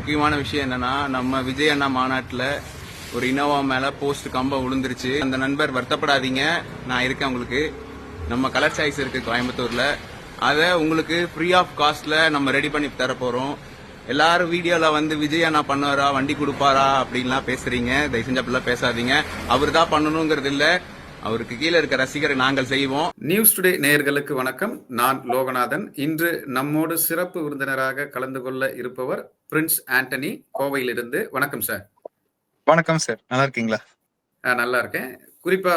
முக்கியமான விஷயம் என்னன்னா, நம்ம விஜய் அண்ணா மாநாட்டுல ஒரு இனோவா மேல போஸ்ட் கம்பம் விழுந்துருச்சு. அந்த நண்பர் வருத்தப்படாதீங்க, நான் இருக்கேன் உங்களுக்கு. நம்ம கலர் சாய்ஸ் இருக்கு கோயம்புத்தூர்ல, அதை உங்களுக்கு ஃப்ரீ ஆஃப் காஸ்ட்ல நம்ம ரெடி பண்ணி தர போறோம். எல்லாரும் வீடியோல வந்து விஜய் அண்ணா பண்ணுவாரா, வண்டி கொடுப்பாரா அப்படின்லாம் பேசுறீங்க. தயவு செஞ்சு அப்படிலாம் பேசாதீங்க. அவர் தான் பண்ணணுங்கிறது இல்ல, அவருக்கு கீழே இருக்க ரசிகரை நாங்கள் செய்வோம். நியூஸ் டுடே நேயர்களுக்கு வணக்கம். நான் லோகநாதன். இன்று நம்மோடு சிறப்பு விருந்தினராக கலந்து கொள்ள இருப்பவர் பிரின்ஸ் ஆண்டனி, கோவையிலிருந்து. வணக்கம் சார். வணக்கம் சார், நல்லா இருக்கீங்களா? நல்லா இருக்கேன். குறிப்பா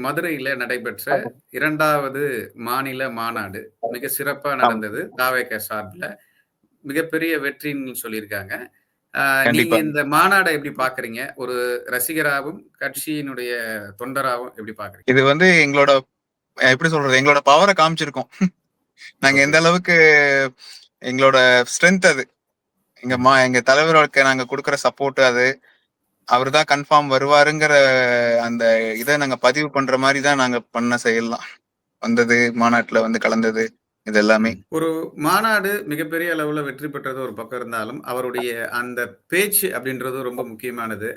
மதுரையில நடைபெற்ற 2வது மாநில மாநாடு மிக சிறப்பா நடந்தது. தாவேக சார்பில் மிகப்பெரிய வெற்றின்னு சொல்லியிருக்காங்க. நீங்க இந்த மாநாடை எப்படி பாக்குறீங்க? ஒரு ரசிகராகவும் கட்சியினுடைய தொண்டராகவும் எப்படி பாக்குறீங்க? இது எங்களோட எப்படி சொல்றது, எங்களோட பவரை காமிச்சிருக்கோம். நாங்க எந்த அளவுக்கு எங்களோட ஸ்ட்ரென்த் அது எங்க தலைவர்களுக்கு நாங்க கொடுக்கற சப்போர்ட், அது அவரு தான் கன்ஃபார்ம் வருவாருங்கிற அந்த இதை நாங்க பதிவு பண்ற மாதிரி தான் நாங்க பண்ண செயல்லாம். வந்தது, மாநாட்டுல வந்து கலந்தது, இது எல்லாமே. ஒரு மாநாடு மிகப்பெரிய அளவுல வெற்றி பெற்றது ஒரு பக்கம் இருந்தாலும், அவருடைய அந்த பேச்சு அப்படின்றது ரொம்ப முக்கியமானது.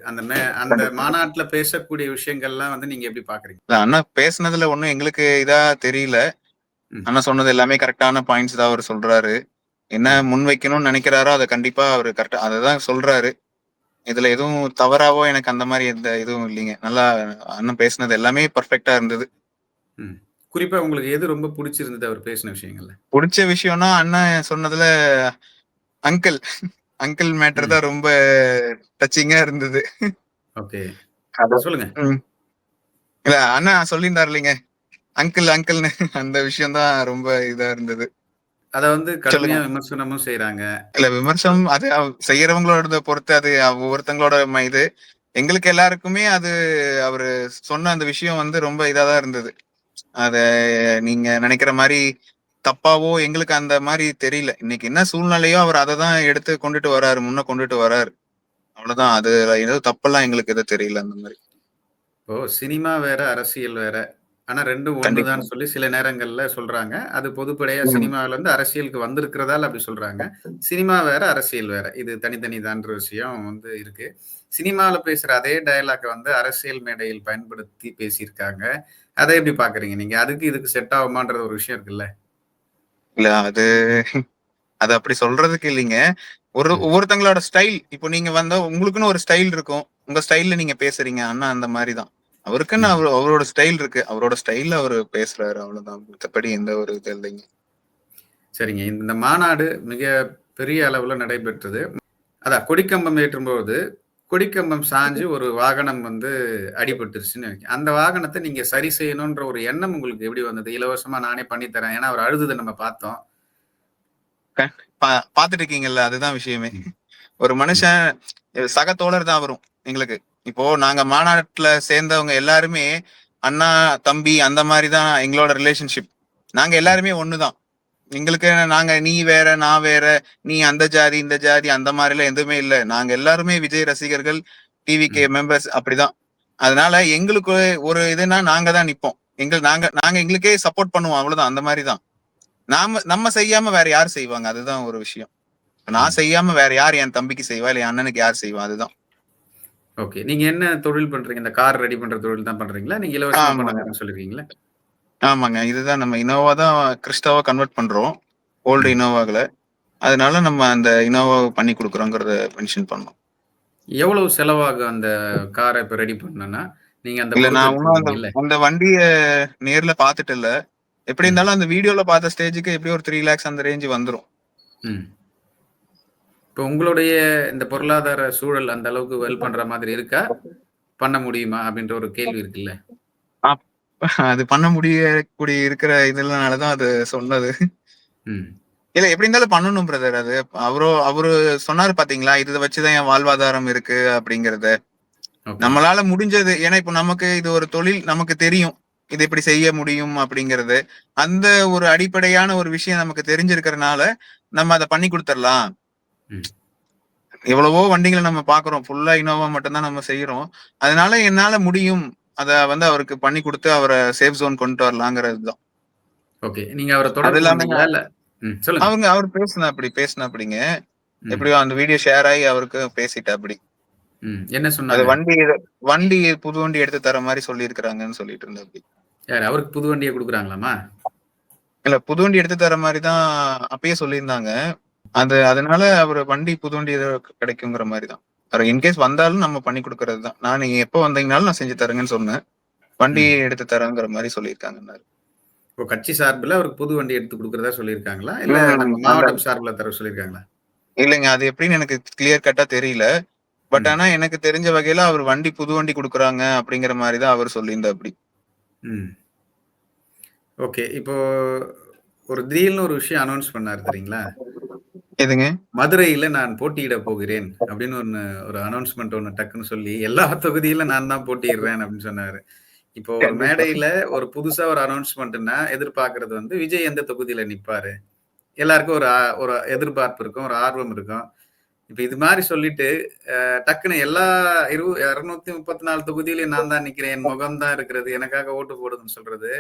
அந்த மாநாட்டுல பேசக்கூடிய விஷயங்கள்லாம் நீங்க எப்படி பாக்குறீங்க? அண்ணா பேசுனதுல ஒண்ணும் எங்களுக்கு இதா தெரியல. அண்ணா சொன்னது எல்லாமே கரெக்டான பாயிண்ட்ஸ் தான் அவர் சொல்றாரு. என்ன முன் வைக்கணும்னு நினைக்கிறாரோ அதை கண்டிப்பா அவரு கரெக்டா அதைதான் சொல்றாரு. இதுல எதுவும் தவறாவோ எனக்கு அந்த மாதிரி எந்த இதுவும் இல்லைங்க. நல்லா அண்ணன் பேசுனது எல்லாமே பர்ஃபெக்டா இருந்தது. குறிப்பா உங்களுக்கு எது ரொம்ப பிடிச்சிருந்தது அவர் பேசின விஷயங்கள்ல? பிடிச்ச விஷயம்னா அண்ணன் சொன்னதுல அங்கிள் அங்கிள் மேட்டர் தான் ரொம்ப டச்சிங்கா இருந்தது. ஓகே, சொல்லுங்க. இல்ல, அண்ணா சொல்லியிருந்தாரு இல்லைங்க, அங்கிள் அங்கிள்னு, அந்த விஷயம் தான் ரொம்ப இதா இருந்தது. அத கடுமையா விமர்சனமும் செய்யறாங்க. இல்ல, விமர்சனம் அது செய்யறவங்களோட பொறுத்து, அது ஒவ்வொருத்தங்களோட இது. எங்களுக்கு எல்லாருக்குமே அது அவரு சொன்ன அந்த விஷயம் ரொம்ப இதாதான் இருந்தது. அத நீங்க நினைக்கிற மாதிரி தப்பாவோ எங்களுக்கு அந்த மாதிரி தெரியல. இன்னைக்கு என்ன சூழ்நிலையோ அவர் அதை தான் எடுத்து கொண்டுட்டு வராரு, முன்ன கொண்டுட்டு வராரு. அவ்வளவுதான். அது ஏதோ தப்பெல்லாம் எங்களுக்கு எதுவும் தெரியல அந்த மாதிரி. இப்போ சினிமா வேற, அரசியல் வேற. ஆனா ரெண்டும் ஒண்ணுதான் சொல்லி சில நேரங்கள்ல சொல்றாங்க. அது பொதுப்படையா சினிமாவில இருந்து அரசியலுக்கு வந்திருக்கிறதால அப்படி சொல்றாங்க. சினிமா வேற, அரசியல் வேற. இது தனித்தனிதான்ற விஷயம் இருக்கு. சினிமாவில பேசுற அதே டயலாக் அரசியல் மேடையில் பயன்படுத்தி பேசியிருக்காங்க. அதை எப்படி பாக்குறீங்க நீங்க? அதுக்கு இதுக்கு செட் ஆகுமான்ற ஒரு விஷயம் இருக்குல்ல? இல்ல, அது அப்படி சொல்றதுக்கு இல்லைங்க. ஒவ்வொருத்தங்களோட ஸ்டைல். இப்போ நீங்க உங்களுக்குன்னு ஒரு ஸ்டைல் இருக்கும். உங்க ஸ்டைல்ல நீங்க பேசுறீங்க. அண்ணா அந்த மாதிரிதான். அவருக்குன்னு அவரோட ஸ்டைல் இருக்கு. அவரோட ஸ்டைல்ல அவரு பேசுறாரு, அவ்வளவுதான். மத்தபடி எந்த ஒரு இது இல்லைங்க. சரிங்க. இந்த மாநாடு மிக பெரிய அளவுல நடைபெற்றது. அதான் கொடிக்கம்பம் ஏற்றும்போது கொடிக்கம்பம் சாஞ்சு ஒரு வாகனம் அடிபட்டுருச்சுன்னு நினைக்கிறேன். அந்த வாகனத்தை நீங்க சரி செய்யணும்ன்ற ஒரு எண்ணம் உங்களுக்கு எப்படி வந்தது? இலவசமா நானே பண்ணி தரேன். ஏன்னா அவர் அழுதுதை நம்ம பார்த்தோம். பாத்துட்டு இருக்கீங்கல்ல, அதுதான் விஷயமே. ஒரு மனுஷன் சக தோழர் தான் வரும் எங்களுக்கு. இப்போ நாங்க மாநாட்டுல சேர்ந்தவங்க எல்லாருமே அண்ணா தம்பி அந்த மாதிரிதான் எங்களோட ரிலேஷன்ஷிப். நாங்க எல்லாருமே ஒண்ணுதான். எங்களுக்கு நாங்க நீ வேற நான் வேற, நீ அந்த ஜாதி இந்த ஜாதி அந்த மாதிரி எல்லாம் எதுவுமே இல்லை. நாங்க எல்லாருமே விஜய் ரசிகர்கள், டிவிகே மெம்பர்ஸ், அப்படிதான். அதனால எங்களுக்கு ஒரு இதுனா நாங்க தான் நிப்போம். நாங்க எங்களுக்கே சப்போர்ட் பண்ணுவோம், அவ்வளவுதான். அந்த மாதிரிதான். நம்ம செய்யாம வேற யார் செய்வாங்க? அதுதான் ஒரு விஷயம். நான் செய்யாம வேற யார் என் தம்பிக்கு செய்வா, இல்ல என் அண்ணனுக்கு யார் செய்வா? அதுதான். ஓகே, நீங்க என்ன தொழில் பண்றீங்க? இந்த கார் ரெடி பண்ற தொழில் தான் பண்றீங்களா? நீங்க இலவசமா பண்ணுங்கன்னு சொல்லிருக்கீங்களா? ஆமாங்க, இதுதான். நம்ம இனோவா தான் கிறிஸ்டாவா கன்வெர்ட் பண்றோம், ஓல்டு இனோவாக்களை. அதனால நம்ம அந்த இனோவா பண்ணி கொடுக்குறோங்கிறத மென்ஷன் பண்ணோம். எவ்வளவு செலவாகும் அந்த காரை இப்ப ரெடி பண்ணனா? நீங்க அந்த இல்ல, நான் இன்னும் அந்த வண்டிய நேர்ல பாத்துட்டு இல்ல. எப்படி இருந்தாலும் அந்த வீடியோல பார்த்த ஸ்டேஜுக்கு எப்படி ஒரு 3 lakhs அந்த ரேஞ்சு வந்துரும். இப்ப உங்களுடைய இந்த பொருளாதார சூழல் அந்த அளவுக்கு வெல் பண்ற மாதிரி இருக்கா? பண்ண முடியுமா அப்படின்ற ஒரு கேள்வி இருக்குல்ல? அது பண்ண முடியக்கூடிய இருக்கிற இதனாலதான் அது சொன்னது. இல்ல, எப்படி இருந்தாலும் பண்ணணும் பிரதர். அது அவரு சொன்னாரு பாத்தீங்களா, இதை வச்சுதான் என் வாழ்வாதாரம் இருக்கு அப்படிங்கறத. நம்மளால முடிஞ்சது. ஏன்னா இப்ப நமக்கு இது ஒரு தொழில், நமக்கு தெரியும் இது இப்படி செய்ய முடியும் அப்படிங்கறது. அந்த ஒரு அடிப்படையான ஒரு விஷயம் நமக்கு தெரிஞ்சிருக்கிறதுனால நம்ம அதை பண்ணி கொடுத்துடலாம். எவ்வளவோ வண்டிகளை நம்ம பாக்குறோம், ஃபுல்லா இனோவா மட்டும்தான் நம்ம செய்யறோம். அதனால என்னால முடியும், அத அவருக்கு பண்ணி கொடுத்து அவரை சேஃப் ஜோன் கொண்டு வரலாங்கிறதுதான். ஓகே, நீங்க அவரை தொடர்பு கொண்டீங்களா? இல்ல, அவர் பேசினாப்படிங்க. ம். எப்படியோ அந்த வீடியோ ஷேர் ஆகி அவருக்கு பேசிட்டா அப்படி. என்ன அது சொன்னாங்க? வண்டி புது வண்டி எடுத்து தர மாதிரி சொல்லியிருக்கிறாங்கன்னு சொல்லிட்டு இருந்தா அப்படி. யாரு அவருக்கு புது வண்டிய குடுக்குறாங்களாமா? இல்ல புது வண்டி எடுத்து தர மாதிரி தான் அப்பயே சொல்லியிருந்தாங்க. அதனால அவர் வண்டி புது வண்டி ஏதோ கிடைக்குங்கிற மாதிரி தான். அவர் இன்கேஸ் வந்தாலும் நம்ம பண்ணி கொடுக்கறது தான். நான் நீங்க எப்போ வந்தீங்கனாலும் நான் செஞ்சு தரேங்கன்னு சொன்னேன். வண்டி ம். எடுத்து தரேங்கிற மாதிரி சொல்லியிருக்காங்கன்னாரு. இப்போ கட்சி சார்புல அவருக்கு புது வண்டி எடுத்து குடுக்குறதா சொல்லியிருக்காங்களா? இல்ல நம்ம அந்த மாவட்டம் சார்புல தர சொல்லியிருக்காங்களா? இல்லைங்க, அது எப்படின்னு எனக்கு கிளியர் கட்டா தெரியல. பட் ம். ஆனா எனக்கு தெரிஞ்ச வகையில அவர் புது வண்டி குடுக்குறாங்க அப்படிங்கிற மாதிரி தான் அவர் சொல்லியிருந்தா அப்படி. ம். ஓகே. இப்போ ஒரு திடீர்னு ஒரு விஷயம் அனவுன்ஸ் பண்ணாரு தெரியுங்களா? எதுங்க? மதுரையில நான் போட்டியிட போகிறேன் அப்படின்னு ஒரு அனவுன்ஸ்மென்ட் ஒண்ணு டக்குன்னு சொல்லி, எல்லா தொகுதியிலும் நான் தான் போட்டியிடுறேன் அப்படின்னு சொன்னாரு. இப்போ ஒரு கண்டிப்பா. மேடையில ஒரு புதுசா ஒரு அனவுன்ஸ்மென்ட்ன்னா எதிர்பார்க்கிறது வந்து விஜய் எந்த தொகுதியில நிப்பாரு? எல்லாருக்கும் ஒரு எதிர்பார்ப்பு இருக்கும், ஒரு ஆர்வம் இருக்கும். இப்ப இது மாரி சொல்லிட்டு, டக்குனு எல்லா 234 தொகுதியிலயும் நான் தான் நிக்கிறேன். என் முகம் தான் இருக்கிறது. எனக்காக ஓட்டு போடுங்கன்னு சொல்றது.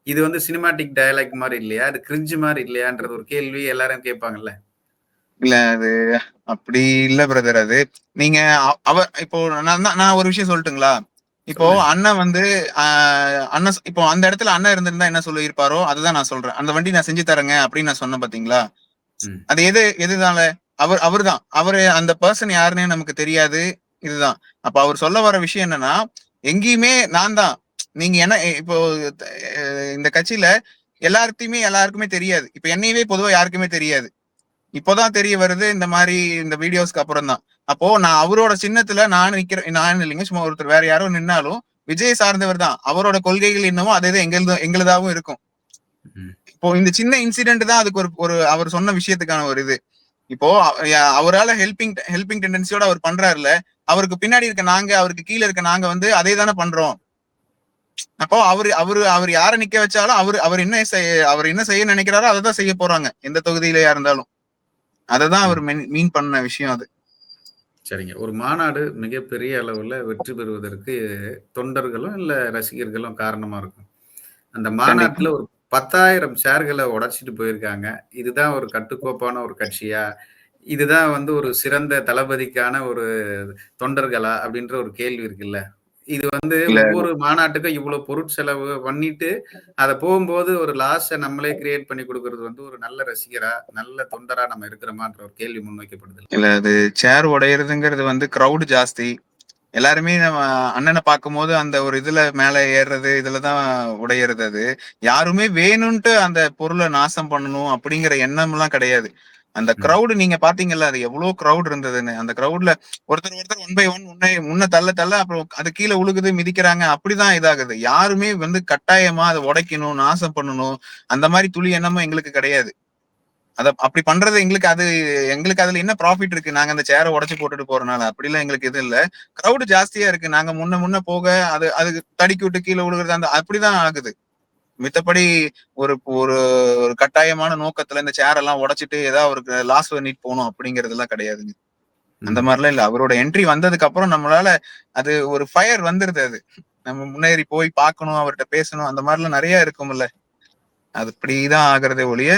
இது வந்து சினிமாட்டிக் டயலாக் மாரி இல்லையா? அது கிரின்ஜ் மாரி இல்லையான்றது ஒரு கேள்வி எல்லாரும் கேட்பாங்கல்ல. இல்ல அது அப்படி இல்ல பிரதர் அது. நீங்க இப்போ நான் ஒரு விஷயம் சொல்லட்டுங்களா? இப்போ சொல்லுங்க. அண்ணன் அண்ணன் இப்போ அந்த இடத்துல அண்ணன் இருந்திருந்தா என்ன சொல்லியிருப்பாரோ அதுதான் நான் சொல்றேன். அந்த வண்டி நான் செஞ்சு தரேங்க அப்படின்னு நான் சொன்னேன் பாத்தீங்களா? ம். அது எதுதான்ல அவர்தான். அந்த பர்சன் யாருன்னே நமக்கு தெரியாது. இதுதான். அப்ப அவர் சொல்ல வர விஷயம் என்னன்னா, எங்கேயுமே நான் தான். நீங்க என்ன இப்போ இந்த கட்சியில எல்லாருக்குமே தெரியாது. இப்ப என்னையவே பொதுவா யாருக்குமே தெரியாது. இப்போதான் தெரிய வருது இந்த மாதிரி இந்த வீடியோஸ்க்கு அப்புறம் தான். அப்போ நான் அவரோட சின்னத்துல நான் நிக்கிறேன். நான் இல்லைங்க, சும்மா ஒருத்தர் வேற யாரோ நின்னாலும் விஜய் சார்ந்தவர் தான். அவரோட கொள்கைகள் என்னவோ அதே எங்களுதாவும் இருக்கும். ம். இப்போ இந்த சின்ன இன்சிடென்ட் தான் அதுக்கு ஒரு அவர் சொன்ன விஷயத்துக்கான ஒரு இது. இப்போ அவரால ஹெல்பிங் டெண்டன்சியோட அவர் பண்றாருல, அவருக்கு பின்னாடி இருக்க நாங்க, அவருக்கு கீழே இருக்க நாங்க அதே தானே பண்றோம். அப்போ அவரு அவரு அவர் யார நிக்க வச்சாலும் அவர் என்ன செய்ய நினைக்கிறாரோ அதை தான் செய்ய போறாங்க, எந்த தொகுதியிலயா இருந்தாலும். அததான் அவர் ம். மீன் பண்ண விஷயம் அது. சரிங்க. ஒரு மாநாடு மிகப்பெரிய அளவுல வெற்றி பெறுவதற்கு தொண்டர்களும், இல்ல ரசிகர்களும் காரணமா இருக்கும். அந்த கண்டிப்பா. மாநாட்டுல ஒரு 10,000 சேர்கள உடைச்சிட்டு போயிருக்காங்க. இதுதான் ஒரு கட்டுக்கோப்பான ஒரு கட்சியா? இதுதான் வந்து ஒரு சிறந்த தளபதிக்கான ஒரு தொண்டர்களா? அப்படின்ற ஒரு கேள்வி இருக்குல்ல. இது வந்து இல்ல ஒவ்வொரு மாநாட்டுக்கும் இவ்வளோ பொருட்செலவு பண்ணிட்டு, அத போகும்போது ஒரு லாஸ நம்மளே கிரியேட் பண்ணி குடுக்குறது வந்து ஒரு நல்ல ரசிகரா, நல்ல தொண்டரா நம்ம இருக்கிறோமான்ற ஒரு கேள்வி முன்வைக்கப்படுதுல்ல. இல்ல அது சேர் உடையறதுங்கிறது கிரவுட் ஜாஸ்தி. எல்லாருமே நம்ம அண்ணனை பார்க்கும்போது அந்த ஒரு இதுல மேல ஏறுறது இதுலதான் உடையறது அது. யாருமே வேணும்ட்டு அந்த பொருளை நாசம் பண்ணணும் அப்படிங்கிற எண்ணம் எல்லாம் கிடையாது. அந்த ம். கிரவுட் நீங்க பாத்தீங்கல்ல, அது எவ்வளவு கிரவுட் இருந்ததுன்னு. அந்த கிரவுட்ல ஒருத்தர் ஒன் பை ஒன் முன்ன தள்ள தள்ள அப்புறம் அது கீழே உழுகுது, மிதிக்கிறாங்க, அப்படிதான் இதாகுது. யாருமே கட்டாயமா அதை உடைக்கணும், நாசம் பண்ணணும் அந்த மாதிரி துளி எண்ணமும் எங்களுக்கு கிடையாது. அப்படி பண்றது எங்களுக்கு அதுல என்ன ப்ராஃபிட் இருக்கு? நாங்க அந்த சேரை உடைச்சு போட்டுட்டு போறனால அப்படிலாம் எங்களுக்கு இது இல்ல. கிரவுட் ஜாஸ்தியா இருக்கு. நாங்க முன்ன போக அது தடுக்கி விட்டு கீழே விழுகிறது அப்படிதான் ஆகுது. மித்தபடி ஒரு ஒரு ஒரு கட்டாயமான நோக்கத்துல இந்த சேர் எல்லாம் உடைச்சிட்டு ஏதாவது ஒரு லாஸ் பண்ணிட்டு போகணும் அப்படிங்கறது எல்லாம் கிடையாதுங்க. அந்த ம். மாதிரிலாம் இல்ல. அவரோட என்ட்ரி வந்ததுக்கு அப்புறம் நம்மளால அது ஒரு ஃபயர் வந்துருது அது. நம்ம முன்னேறி போய் பார்க்கணும், அவர்கிட்ட பேசணும், அந்த மாதிரிலாம் நிறைய இருக்கும்ல. அது இப்படிதான் ஆகுறதே ஒழிய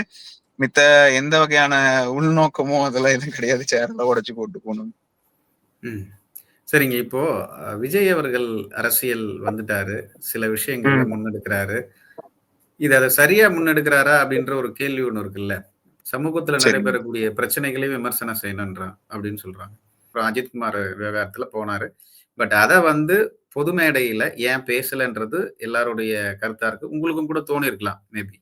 மித்த எந்த வகையான உள்நோக்கமோ அதெல்லாம் எதுவும் கிடையாது. சேர்லாம் உடைச்சு போட்டு போகணும். ம். சரிங்க. இப்போ விஜய் அவர்கள் அரசியல் வந்துட்டாரு. சில விஷயங்கள ம். முன்னெடுக்கிறாரு. அத சரியா முன்னெடுக்கிறாரா? அப்படின்ற ஒரு கேள்வி ஒண்ணு இருக்குல்ல. சமூகத்துல சரிங்க. நடைபெறக்கூடிய பிரச்சனைகளையும் விமர்சனம் செய்யணுன்றான் அப்படின்னு சொல்றாங்க. அப்புறம் அஜித்குமார் விவகாரத்துல போனாரு. பட் அத வந்து பொது மேடையில ஏன் பேசலன்றது எல்லாருடைய கருத்தா இருக்கு. உங்களுக்கும் கூட தோணியிருக்கலாம் மேபி.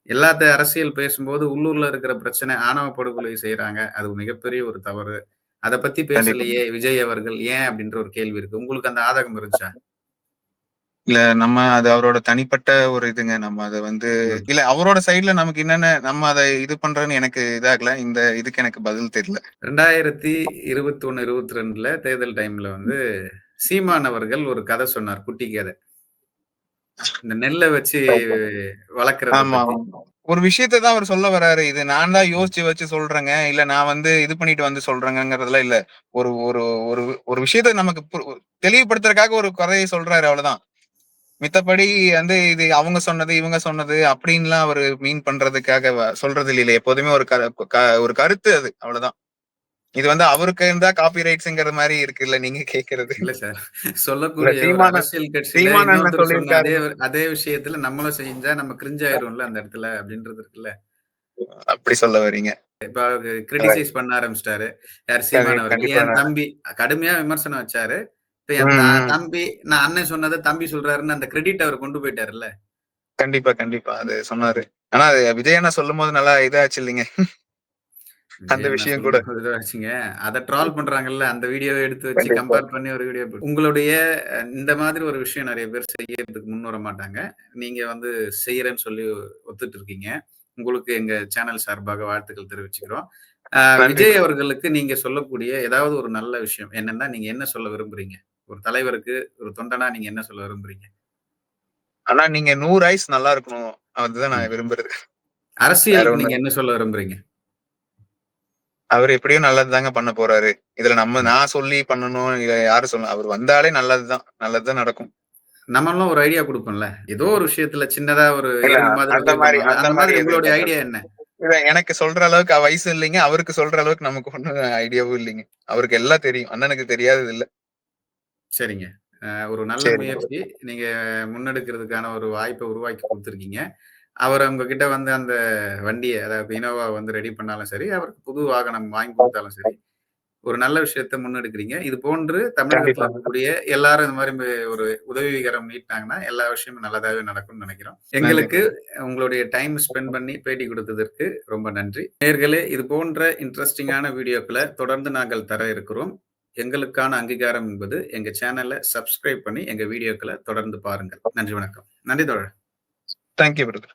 எல்லாத்த அரசியல் பேசும்போது உள்ளூர்ல இருக்கிற பிரச்சனை ஆணவ படுகொலை செய்றாங்க. அது மிகப்பெரிய ஒரு தவறு. அத பத்தி கண்டிப்பா. பேசலையே விஜய் அவர்கள் ஏன் அப்படின்ற ஒரு கேள்வி இருக்கு. உங்களுக்கு அந்த ஆதகம் இருந்துச்சா? இல்ல நம்ம அது அவரோட தனிப்பட்ட ஒரு இதுங்க. நம்ம அத ம். இல்ல அவரோட சைடுல நமக்கு என்னென்ன நம்ம அத இது பண்றோம்ன்னு எனக்கு இதாகல. இந்த இதுக்கு எனக்கு பதில் தெரியல. 2021, 22ல தேர்தல் டைம்ல வந்து சீமான் அவர்கள் ஒரு கதை சொன்னார். குட்டி கதை. இந்த நெல்ல வச்சு வளர்க்கறத ஆமா. பத்தி. ஒரு விஷயத்த தான் அவர் சொல்ல வராரு. இது நான் தான் யோசிச்சு வச்சு சொல்றேங்க. இல்ல நான் இது பண்ணிட்டு சொல்றேங்கங்கிறதெல்லாம் இல்ல. ஒரு ஒரு ஒரு ஒரு விஷயத்த நமக்கு தெளிவுபடுத்துறதுக்காக ஒரு கதைய சொல்றாரு அவ்வளவுதான். மித்தபடி இது அவங்க சொன்னது, இவங்க சொன்னது அப்படின்லாம் அவரு மீன் பண்றதுக்காக சொல்றது இல்ல. எப்போதுமே ஒரு ஒரு கருத்து அது. அவ்வளவுதான். இது வந்து அவருக்கு இருந்தா காப்பி ரைட்ஸ்ங்கிற மாதிரி இருக்குல்ல நீங்க கேக்குறது. இல்ல சார். இல்ல சொல்லக்கூடிய ஒரு சீமானன் அரசியல் கட்சியில சீமானன் என்ன இன்னொருத்தர் சொன்ன சொல்லியிருக்காரு, அதே விஷயத்துல நம்மளும் செஞ்சா நம்ம கிரிஞ்ச் ஆயிரும்ல அந்த இடத்துல அப்படின்றது இருக்குல்ல. அப்படி சொல்ல வர்றீங்க. இப்ப அவரு கிரிட்டிசைஸ் பண்ண ஆரம்பிச்சிட்டாரு. யார் சீமான் அவர்கள். கண்டிப்பா. என் தம்பி கடுமையா விமர்சனம் வச்சாரு. இப்ப ம், என் ம். தம்பி நான் அண்ணன் சொன்னத தம்பி சொல்றாருன்னு அந்த கிரெடிட் அவர் கொண்டு போயிட்டாருல்ல. கண்டிப்பா, கண்டிப்பா. அது சொன்னாரு. ஆனா அது விஜய் அண்ணா சொல்லும்போது நல்லா இதாச்சு இல்லைங்க. அந்த விஜய் அண்ணா விஷயம் கூட. சொல்லும்போது இதுவாச்சுங்க. அத ட்ரால் பண்றாங்கல்ல. அந்த வீடியோவ எடுத்து வச்சு கண்டிப்பா. கம்பேர் பண்ணி ஒரு வீடியோ உங்களுடைய இந்த மாதிரி ஒரு விஷயம் நெறைய பேர் செய்யறதுக்கு முன் வர மாட்டாங்க. நீங்க வந்து செய்யறேன்னு சொல்லி ஒத்துட்டு இருக்கீங்க. உங்களுக்கு எங்க சேனல் சார்பாக வாழ்த்துக்கள் தெரிவிச்சுக்கிறோம். நன்றி விஜய் பிரதர். அவர்களுக்கு நீங்க சொல்லக்கூடிய ஏதாவது ஒரு நல்ல விஷயம் என்னன்னா, நீங்க என்ன சொல்ல விரும்புறீங்க? ஒரு தலைவருக்கு, ஒரு தொண்டனா நீங்க என்ன சொல்ல விரும்புறீங்க? ஆனா நீங்க 100 ஆயுசு நல்லா இருக்கணும். அதுதான் ம். நான் விரும்புறது. வேற அரசியலுக்கு ஒண்ணும் நீங்க இல்ல. என்ன சொல்ல விரும்புறீங்க? அவரு எப்படியும் நல்லது தாங்க பண்ண போறாரு. இதுல ம். நான் சொல்லி பண்ணணும் இல்ல யாரும் சொல்லணும். அவர் வந்தாலே நல்லதுதான். நல்லதுதான் நடக்கும். நம்மளும் ஒரு ஐடியா குடுப்போம்ல. ஏதோ ஒரு விஷயத்துல சின்னதா ஒரு இல்ல எறும்பு மாதிரி அந்த உதவி மாரி பண்ணுவோம்ல. அந்த அந்த மாரி மாதிரி எதுவும் உங்களுடைய இல்ல. ஐடியா என்ன? இல்ல எனக்கு சொல்ற அளவுக்கு வயசு இல்லைங்க. அவருக்கு சொல்ற அளவுக்கு நமக்கு ஒண்ணும் ஐடியாவும் இல்லைங்க. அவருக்கு எல்லாம் தெரியும். அண்ணனுக்கு தெரியாதது இல்ல. சரிங்க. ஒரு நல்ல சரிங்க ப்ரோ. முயற்சி. நீங்க முன்னெடுக்கிறதுக்கான ஒரு வாய்ப்ப உருவாக்கி குடுத்துருக்கீங்க. அவரு உங்ககிட்ட வந்து அந்த வண்டிய, அதாவது இனோவா வந்து ரெடி பண்ணாலும் சரி, அவருக்கு புது வாகனம் வாங்கி குடுத்தாலும் சரி, ஒரு நல்ல விஷயத்த முன்னெடுக்கிறீங்க. இது போன்று தமிழகத்துல கண்டிப்பாங்க. இருக்கக்கூடிய எல்லாரும் இந்த மாரி ஒரு உதவிகரம் நீட்டினாங்கன்னா, எல்லா விஷயமும் நல்லதாவே நடக்கும்னு நெனைக்கிறோம். நன்றி எங்களுக்கு பிரதர். உங்களுடைய டைம் ஸ்பெண்ட் பண்ணி பேட்டி குடுத்ததற்கு ரொம்ப நன்றி. நேயர்களே, இது போன்ற இன்ட்ரஸ்டிங்கான வீடியோக்கள தொடர்ந்து நாங்கள் தர இருக்கிறோம். எங்களுக்கான அங்கீகாரம் என்பது எங்க சேனல சப்ஸ்கிரைப் பண்ணி எங்க வீடியோக்கள தொடர்ந்து பாருங்கள். நன்றி, வணக்கம். நன்றி தோழர். Thank you brother.